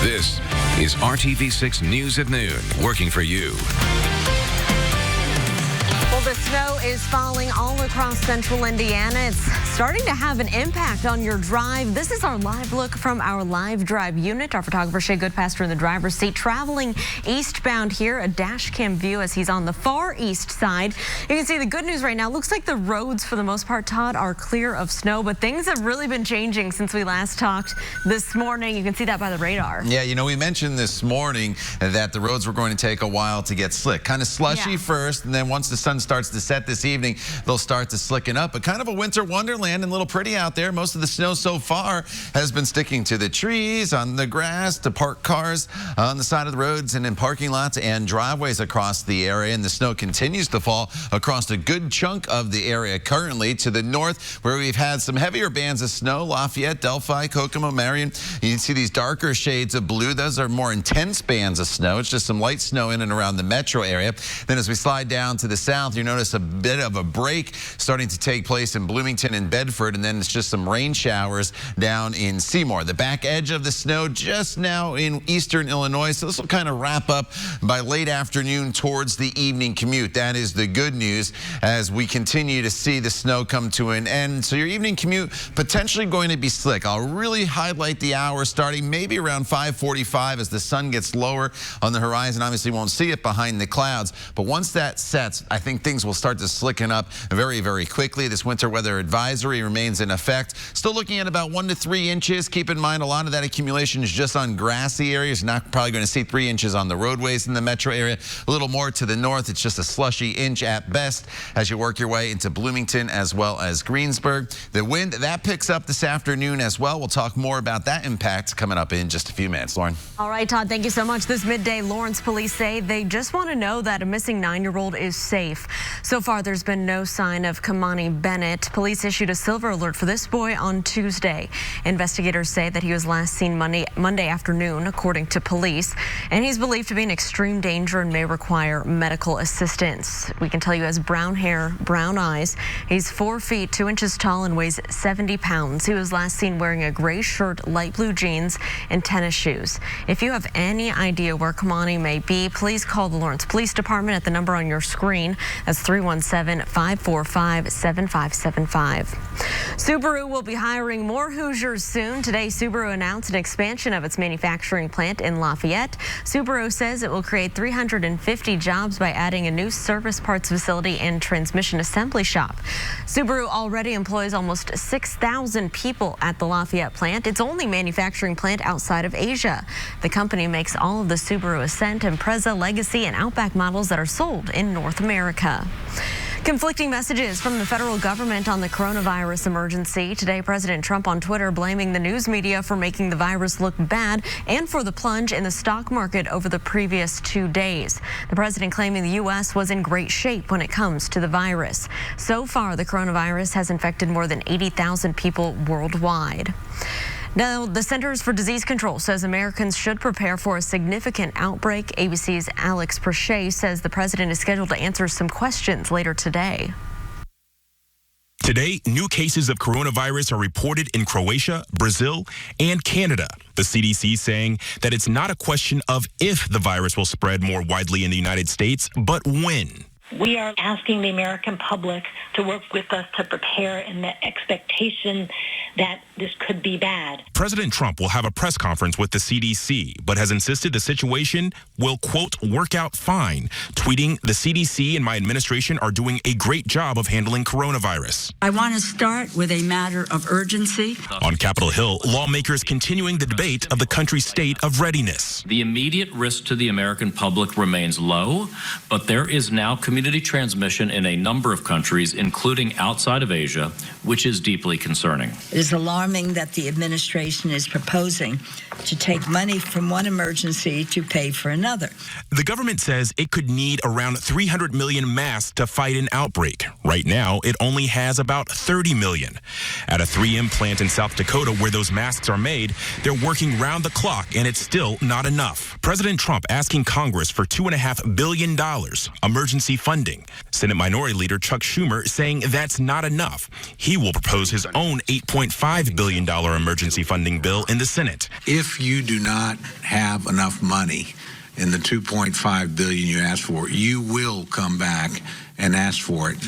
This is RTV6 News at Noon, working for you. Well, the snow is falling all across central Indiana. It's starting to have an impact on your drive. This is our live look from our live drive unit. Our photographer Shea Goodpaster in the driver's seat traveling eastbound here. A dash cam view as he's on the far east side. You can see the good news right now. Looks like the roads for the most part, Todd, are clear of snow, but things have really been changing since we last talked this morning. You can see that by the radar. Yeah, you know, we mentioned this morning that the roads were going to take a while to get slick. Kind of slushy first, and then once the sun starts to set this evening, they'll start to slicken up. But kind of a winter wonderland and a little pretty out there. Most of the snow so far has been sticking to the trees, on the grass, to parked cars on the side of the roads and in parking lots and driveways across the area. And the snow continues to fall across a good chunk of the area currently. To the north, where we've had some heavier bands of snow, Lafayette, Delphi, Kokomo, Marion. You can see these darker shades of blue. Those are more intense bands of snow. It's just some light snow in and around the metro area. Then as we slide down to the south, you notice a bit of a break starting to take place in Bloomington and Bedford, and then it's just some rain showers down in Seymour. The back edge of the snow just now in eastern Illinois, so this will kind of wrap up by late afternoon towards the evening commute. That is the good news as we continue to see the snow come to an end. So your evening commute potentially going to be slick. I'll really highlight the hour starting maybe around 5:45 as the sun gets lower on the horizon. Obviously won't see it behind the clouds, but once that sets, I think things will start to slicken up very, very quickly. This winter weather advisory remains in effect. Still looking at about 1 to 3 inches. Keep in mind a lot of that accumulation is just on grassy areas. You're not probably going to see 3 inches on the roadways in the metro area. A little more to the north. It's just a slushy inch at best as you work your way into Bloomington as well as Greensburg. The wind, that picks up this afternoon as well. We'll talk more about that impact coming up in just a few minutes. Lauren. All right, Todd, thank you so much. This midday, Lawrence police say they just want to know that a missing 9-year-old is safe. So far, there's been no sign of Kamani Bennett. Police issued a silver alert for this boy on Tuesday. Investigators say that he was last seen Monday afternoon, according to police, and he's believed to be in extreme danger and may require medical assistance. We can tell you he has brown hair, brown eyes. He's 4 feet 2 inches tall and weighs 70 pounds. He was last seen wearing a gray shirt, light blue jeans, and tennis shoes. If you have any idea where Kamani may be, please call the Lawrence Police Department at the number on your screen. That's 317-545-7575. Subaru will be hiring more Hoosiers soon. Today, Subaru announced an expansion of its manufacturing plant in Lafayette. Subaru says it will create 350 jobs by adding a new service parts facility and transmission assembly shop. Subaru already employs almost 6,000 people at the Lafayette plant. Its only manufacturing plant outside of Asia. The company makes all of the Subaru Ascent, Impreza, Legacy, and Outback models that are sold in North America. Conflicting messages from the federal government on the coronavirus emergency. Today, President Trump on Twitter blaming the news media for making the virus look bad and for the plunge in the stock market over the previous 2 days. The president claiming the U.S. was in great shape when it comes to the virus. So far, the coronavirus has infected more than 80,000 people worldwide. Now, the Centers for Disease Control says Americans should prepare for a significant outbreak. ABC's Alex Perche says the president is scheduled to answer some questions later today. Today, new cases of coronavirus are reported in Croatia, Brazil, and Canada. The CDC saying that it's not a question of if the virus will spread more widely in the United States, but when. We are asking the American public to work with us to prepare in the expectation that this could be bad. President Trump will have a press conference with the CDC, but has insisted the situation will, quote, work out fine, tweeting, "The CDC and my administration are doing a great job of handling coronavirus." I want to start with a matter of urgency. On Capitol Hill, lawmakers continuing the debate of the country's state of readiness. The immediate risk to the American public remains low, but there is now community transmission in a number of countries, including outside of Asia, which is deeply concerning. It is alarming that the administration is proposing to take money from one emergency to pay for another. The government says it could need around 300 million masks to fight an outbreak. Right now, it only has about 30 million. At a 3M plant in South Dakota where those masks are made, they're working round the clock, and it's still not enough. President Trump asking Congress for $2.5 billion emergency funding. Senate Minority Leader Chuck Schumer saying that's not enough. He will propose his own $8.5 $5 billion emergency funding bill in the Senate. If you do not have enough money in the $2.5 billion you asked for, you will come back and ask for it,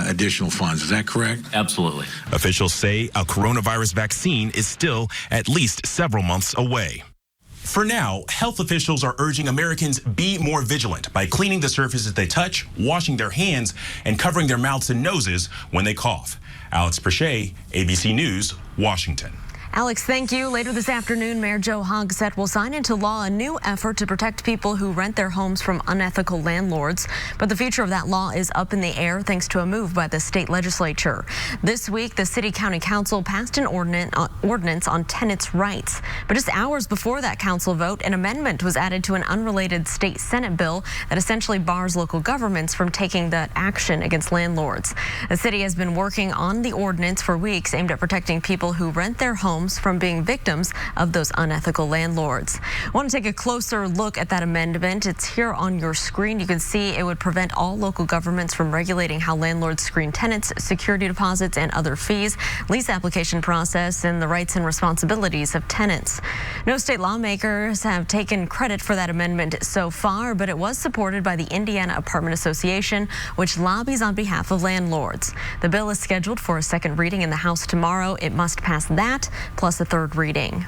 additional funds. Is that correct? Absolutely. Officials say a coronavirus vaccine is still at least several months away. For now, health officials are urging Americans be more vigilant by cleaning the surfaces they touch, washing their hands, and covering their mouths and noses when they cough. Alex Perche, ABC News, Washington. Alex, thank you. Later this afternoon, Mayor Joe Hogsett will sign into law a new effort to protect people who rent their homes from unethical landlords. But the future of that law is up in the air thanks to a move by the state legislature. This week, the City County Council passed an ordinance on tenants' rights. But just hours before that council vote, an amendment was added to an unrelated state Senate bill that essentially bars local governments from taking that action against landlords. The city has been working on the ordinance for weeks aimed at protecting people who rent their homes from being victims of those unethical landlords. I want to take a closer look at that amendment. It's here on your screen. You can see it would prevent all local governments from regulating how landlords screen tenants, security deposits, and other fees, lease application process, and the rights and responsibilities of tenants. No state lawmakers have taken credit for that amendment so far, but it was supported by the Indiana Apartment Association, which lobbies on behalf of landlords. The bill is scheduled for a second reading in the House tomorrow. It must pass that, plus a third reading.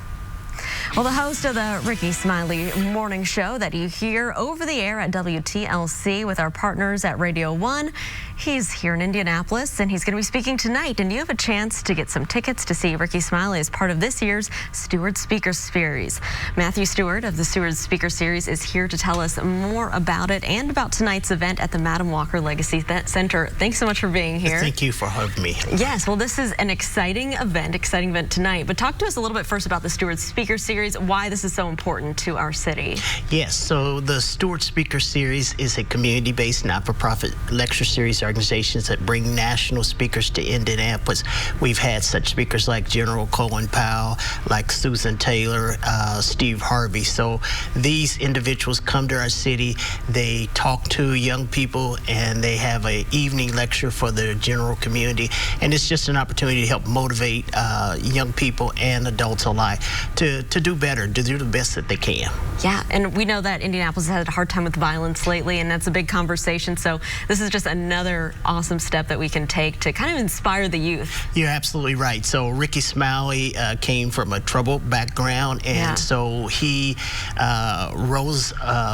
Well, the host of the Ricky Smiley morning show that you hear over the air at WTLC with our partners at Radio 1, he's here in Indianapolis, and he's going to be speaking tonight. And you have a chance to get some tickets to see Ricky Smiley as part of this year's Stewarts Speaker Series. Matthew Stewart of the Stewarts Speaker Series is here to tell us more about it and about tonight's event at the Madam Walker Legacy Center. Thanks so much for being here. Thank you for having me. Yes, well, this is an exciting event tonight. But talk to us a little bit first about the Stewarts Speaker Series, why this is so important to our city. Yes, so the Stewarts Speaker Series is a community-based, not-for-profit lecture series organizations that bring national speakers to Indianapolis. We've had such speakers like General Colin Powell, like Susan Taylor, Steve Harvey. So these individuals come to our city, they talk to young people, and they have an evening lecture for the general community. And it's just an opportunity to help motivate young people and adults alike to do better, to do the best that they can. Yeah, and we know that Indianapolis has had a hard time with violence lately, and that's a big conversation. So this is just another awesome step that we can take to kind of inspire the youth. You're absolutely right. So Ricky Smiley came from a troubled background, and so he rose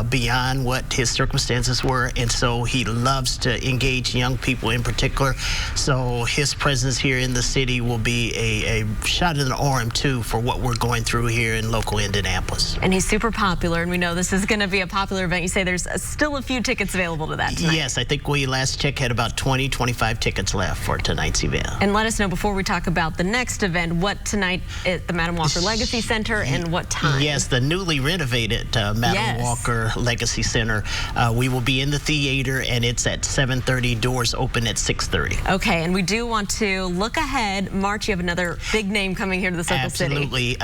beyond what his circumstances were, and so he loves to engage young people in particular. So his presence here in the city will be a shot in the arm too for what we're going through here in local Indianapolis. And he's super popular, and we know this is going to be a popular event. You say there's still a few tickets available to that tonight. Yes, I think we last checked had about 25 tickets left for tonight's event. And let us know before we talk about the next event, what tonight at the Madam Walker Legacy Center and what time. Yes, the newly renovated Madam Walker Legacy Center. We will be in the theater, and it's at 7:30, doors open at 6:30. Okay, and we do want to look ahead. March, you have another big name coming here to the Circle City. Absolutely.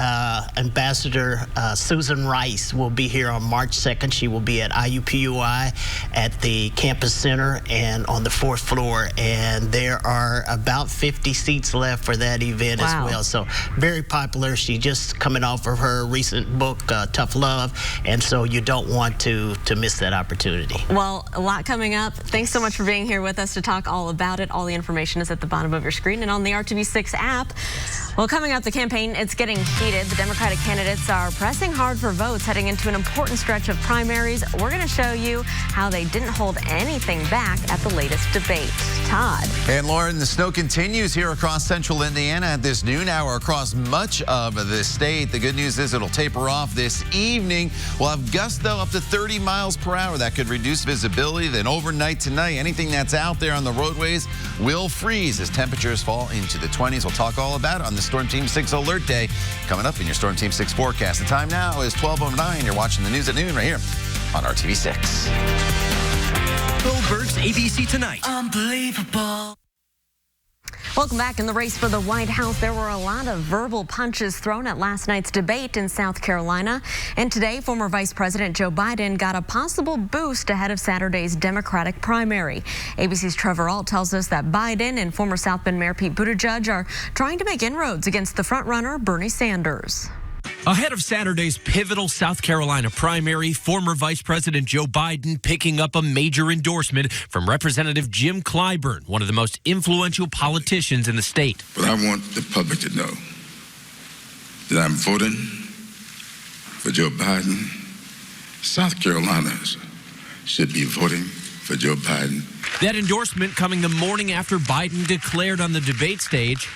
Ambassador Susan Rice will be here on March 2nd. She will be at IUPUI at the campus center and on the 4th floor, and there are about 50 seats left for that event as well. So very popular. She's just coming off of her recent book, Tough Love, and so you don't want to miss that opportunity. Well, a lot coming up. Thanks so much for being here with us to talk all about it. All the information is at the bottom of your screen and on the RTV6 app. Well, coming up, the campaign, it's getting heated. The Democratic candidates are pressing hard for votes heading into an important stretch of primaries. We're going to show you how they didn't hold anything back at the latest debate. Todd. And Lauren, the snow continues here across central Indiana at this noon hour across much of the state. The good news is it'll taper off this evening. We'll have gusts, though, up to 30 miles per hour. That could reduce visibility. Then overnight tonight, anything that's out there on the roadways will freeze as temperatures fall into the 20s. We'll talk all about it on the Storm Team 6 Alert Day coming up in your Storm Team 6 forecast. The time now is 12:09. You're watching the news at noon right here on RTV6. Goldberg's ABC Tonight. Unbelievable. Welcome back. In the race for the White House, there were a lot of verbal punches thrown at last night's debate in South Carolina. And today, former Vice President Joe Biden got a possible boost ahead of Saturday's Democratic primary. ABC's Trevor Ault tells us that Biden and former South Bend Mayor Pete Buttigieg are trying to make inroads against the frontrunner Bernie Sanders. Ahead of Saturday's pivotal South Carolina primary, former Vice President Joe Biden picking up a major endorsement from Representative Jim Clyburn, one of the most influential politicians in the state. But I want the public to know that I'm voting for Joe Biden. South Carolinas should be voting for Joe Biden. That endorsement coming the morning after Biden declared on the debate stage,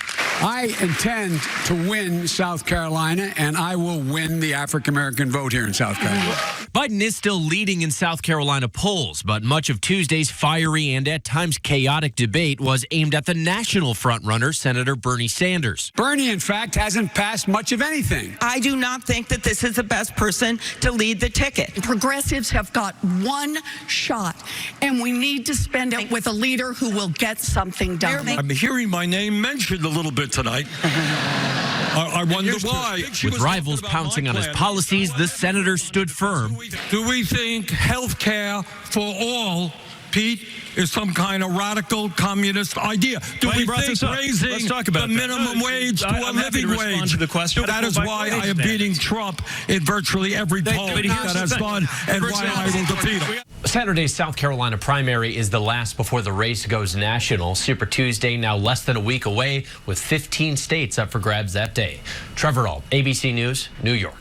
I intend to win South Carolina, and I will win the African-American vote here in South Carolina. Biden is still leading in South Carolina polls, but much of Tuesday's fiery and at times chaotic debate was aimed at the national frontrunner, Senator Bernie Sanders. Bernie, in fact, hasn't passed much of anything. I do not think that this is the best person to lead the ticket. Progressives have got one shot, and we need to spend it with a leader who will get something done. I'm hearing my name mentioned a little bit tonight. I wonder why. With rivals pouncing on his policies, the senator stood firm. Do we think health care for all, Pete, is some kind of radical communist idea? Do we think raising the minimum wage to a living wage? That is why I am beating Trump in virtually every poll that has done and why I will defeat him. Saturday's South Carolina primary is the last before the race goes national. Super Tuesday now less than a week away, with 15 states up for grabs that day. Trevor Ault, ABC News, New York.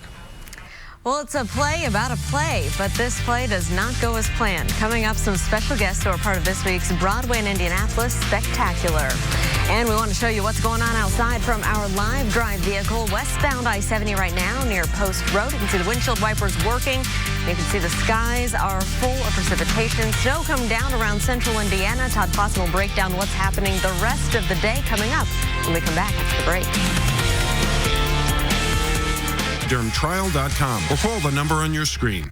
Well, it's a play about a play, but this play does not go as planned. Coming up, some special guests who are part of this week's Broadway in Indianapolis Spectacular. And we want to show you what's going on outside from our live drive vehicle westbound I-70 right now near Post Road. You can see the windshield wipers working. You can see the skies are full of precipitation. Snow coming down around central Indiana. Todd Clausen will break down what's happening the rest of the day coming up when we come back after the break. dermtrial.com or call the number on your screen.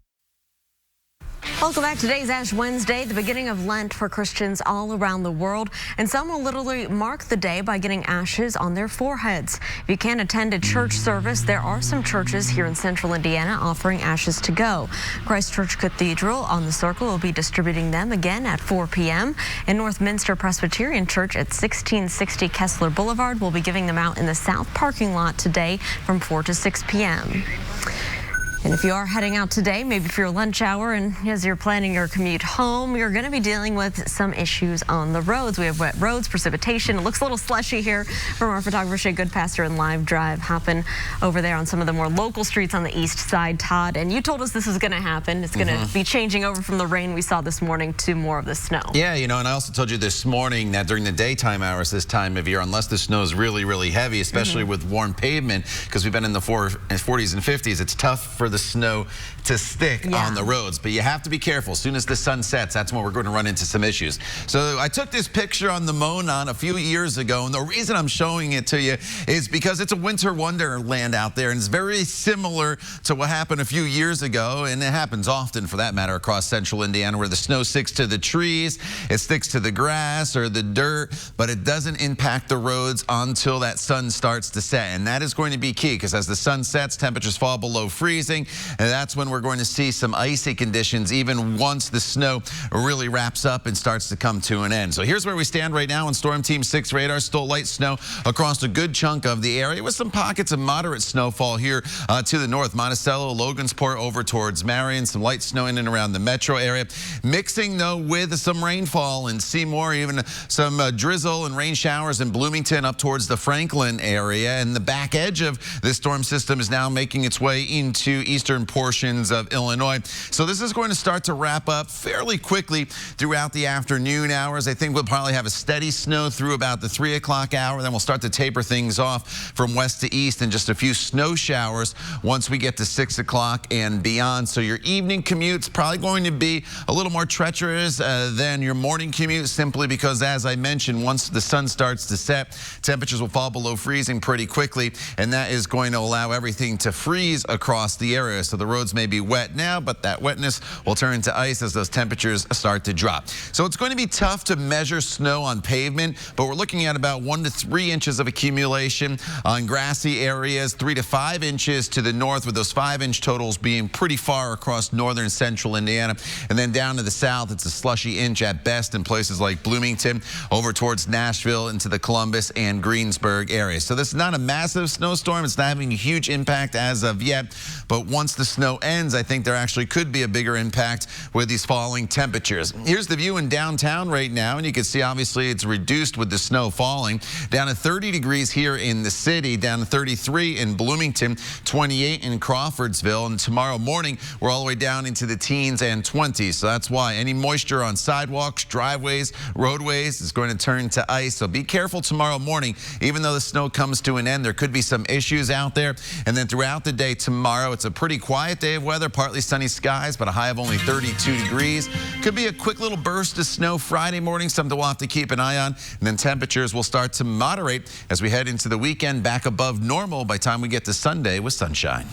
Welcome back. Today's Ash Wednesday, the beginning of Lent for Christians all around the world. And some will literally mark the day by getting ashes on their foreheads. If you can't attend a church service, there are some churches here in central Indiana offering ashes to go. Christ Church Cathedral on the Circle will be distributing them again at 4 p.m. And Northminster Presbyterian Church at 1660 Kessler Boulevard will be giving them out in the south parking lot today from 4 to 6 p.m. And if you are heading out today, maybe for your lunch hour and as you're planning your commute home, you're going to be dealing with some issues on the roads. We have wet roads, precipitation. It looks a little slushy here from our photographer, Shea Goodpaster, and Live Drive hopping over there on some of the more local streets on the east side, Todd. And you told us this is going to happen. It's going to be changing over from the rain we saw this morning to more of the snow. Yeah, you know, and I also told you this morning that during the daytime hours this time of year, unless the snow is really, really heavy, especially with warm pavement, because we've been in the 40s and 50s, it's tough for the snow to stick on the roads, but you have to be careful. As soon as the sun sets, that's when we're going to run into some issues. So I took this picture on the Monon a few years ago, and the reason I'm showing it to you is because it's a winter wonderland out there, and it's very similar to what happened a few years ago, and it happens often for that matter across central Indiana, where the snow sticks to the trees, it sticks to the grass or the dirt, but it doesn't impact the roads until that sun starts to set. And that is going to be key, because as the sun sets, temperatures fall below freezing, and that's when we're going to see some icy conditions even once the snow really wraps up and starts to come to an end. So here's where we stand right now on Storm Team 6 radar. Still light snow across a good chunk of the area with some pockets of moderate snowfall here to the north. Monticello, Logansport over towards Marion. Some light snow in and around the metro area. Mixing though with some rainfall in Seymour, even some drizzle and rain showers in Bloomington up towards the Franklin area. And the back edge of this storm system is now making its way into eastern portions of Illinois. So this is going to start to wrap up fairly quickly throughout the afternoon hours. I think we'll probably have a steady snow through about the 3 o'clock hour. Then we'll start to taper things off from west to east and just a few snow showers once we get to 6 o'clock and beyond. So your evening commute's probably going to be a little more treacherous than your morning commute, simply because, as I mentioned, once the sun starts to set, temperatures will fall below freezing pretty quickly, and that is going to allow everything to freeze across the area. So the roads may be wet now, but that wetness will turn into ice as those temperatures start to drop. So it's going to be tough to measure snow on pavement, but we're looking at about 1 to 3 inches of accumulation on grassy areas, 3 to 5 inches to the north, with those 5-inch totals being pretty far across northern central Indiana. And then down to the south, it's a slushy inch at best in places like Bloomington, over towards Nashville, into the Columbus and Greensburg area. So this is not a massive snowstorm. It's not having a huge impact as of yet, but once the snow ends, I think there actually could be a bigger impact with these falling temperatures. Here's the view in downtown right now, and you can see obviously it's reduced with the snow falling. Down to 30 degrees here in the city, down to 33 in Bloomington, 28 in Crawfordsville, and tomorrow morning we're all the way down into the teens and 20s. So that's why any moisture on sidewalks, driveways, roadways is going to turn to ice. So be careful tomorrow morning. Even though the snow comes to an end, there could be some issues out there. And then throughout the day tomorrow, it's a pretty quiet day of weather, partly sunny skies, but a high of only 32 degrees. Could be a quick little burst of snow Friday morning, something we'll have to keep an eye on. And then temperatures will start to moderate as we head into the weekend, back above normal by the time we get to Sunday with sunshine.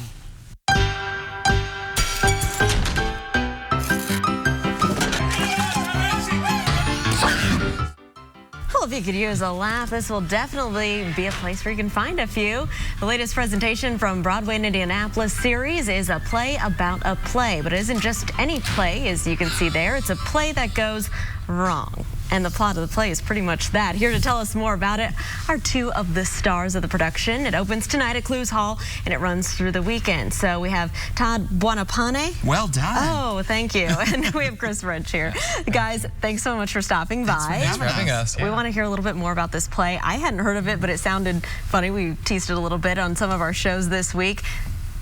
Well, if you could use a laugh, this will definitely be a place where you can find a few. The latest presentation from Broadway in Indianapolis series is a play about a play, but it isn't just any play, as you can see there. It's a play that goes wrong. And the plot of the play is pretty much that. Here to tell us more about it are two of the stars of the production. It opens tonight at Clues Hall, and it runs through the weekend. So we have Todd Buonapane. Well done. Oh, thank you. And we have Chris French here. Guys, thanks so much for stopping by. Thanks for having us. We want to hear a little bit more about this play. I hadn't heard of it, but it sounded funny. We teased it a little bit on some of our shows this week.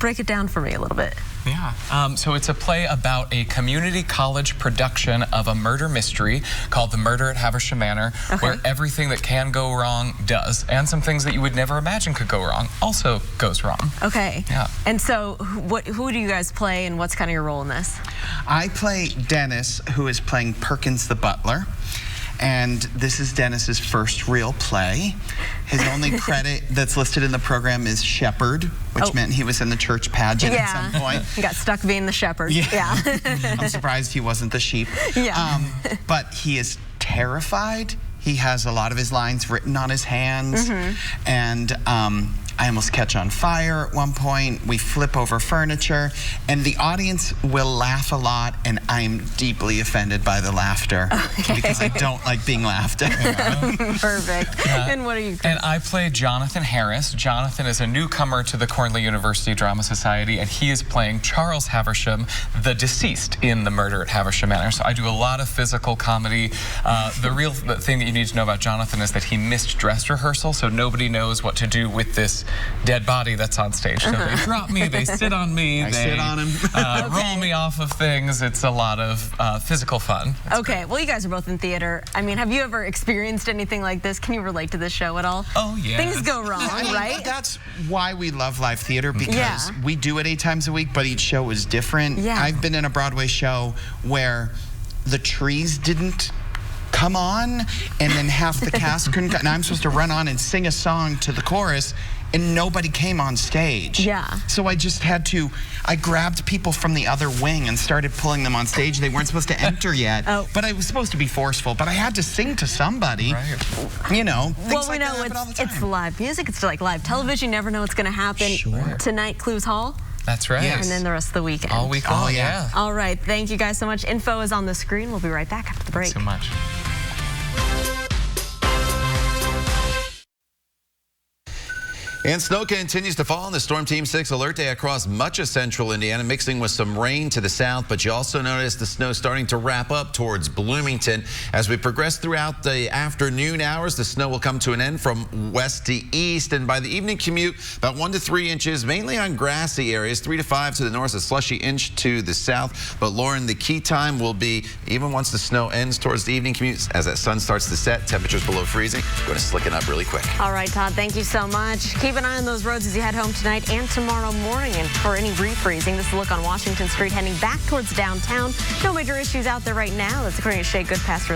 Break it down for me a little bit. Yeah. So it's a play about a community college production of a murder mystery called The Murder at Havisham Manor, where everything that can go wrong does, and some things that you would never imagine could go wrong also goes wrong. Okay. Yeah. And so who do you guys play, and what's kind of your role in this? I play Dennis, who is playing Perkins the butler. And this is Dennis's first real play. His only credit that's listed in the program is shepherd, which meant he was in the church pageant at some point. He got stuck being the shepherd. Yeah. I'm surprised he wasn't the sheep. Yeah. But he is terrified. He has a lot of his lines written on his hands. And I almost catch on fire at one point. We flip over furniture, and the audience will laugh a lot, and I'm deeply offended by the laughter because I don't like being laughed at. Perfect. And what are you? And I play Jonathan Harris. Jonathan is a newcomer to the Cornell University Drama Society, and he is playing Charles Havisham, the deceased in The Murder at Havisham Manor. So I do a lot of physical comedy. The real thing that you need to know about Jonathan is that he missed dress rehearsal, so nobody knows what to do with this dead body that's on stage. So they drop me, they sit on me, they sit on him. roll me off of things. It's a lot of physical fun. Okay, well, you guys are both in theater. I mean, have you ever experienced anything like this? Can you relate to this show at all? Oh, yeah. Things go wrong, right? That's why we love live theater, because we do it 8 times a week, but each show is different. I've been in a Broadway show where the trees didn't come on, and then half the cast couldn't, and I'm supposed to run on and sing a song to the chorus, and nobody came on stage. So I just had to, I grabbed people from the other wing and started pulling them on stage. They weren't supposed to enter yet, but I was supposed to be forceful, but I had to sing to somebody. You know, well, we know it's live music. It's like live television. You never know what's going to happen. Tonight, Clues Hall. That's right. And then the rest of the weekend. All week long, All right. Thank you guys so much. Info is on the screen. We'll be right back after the break. Thanks so much. And snow continues to fall on the Storm Team 6 alert day across much of central Indiana, mixing with some rain to the south. But you also notice the snow starting to wrap up towards Bloomington. As we progress throughout the afternoon hours, the snow will come to an end from west to east. And by the evening commute, about 1 to 3 inches, mainly on grassy areas, 3 to 5 to the north, a slushy inch to the south. But Lauren, the key time will be, even once the snow ends towards the evening commute, as that sun starts to set, temperatures below freezing, going to slicken up really quick. All right, Todd, thank you so much. Keep an eye on those roads as you head home tonight and tomorrow morning. And for any refreezing, this is a look on Washington Street heading back towards downtown. No major issues out there right now. That's according to Shay Goodpaster.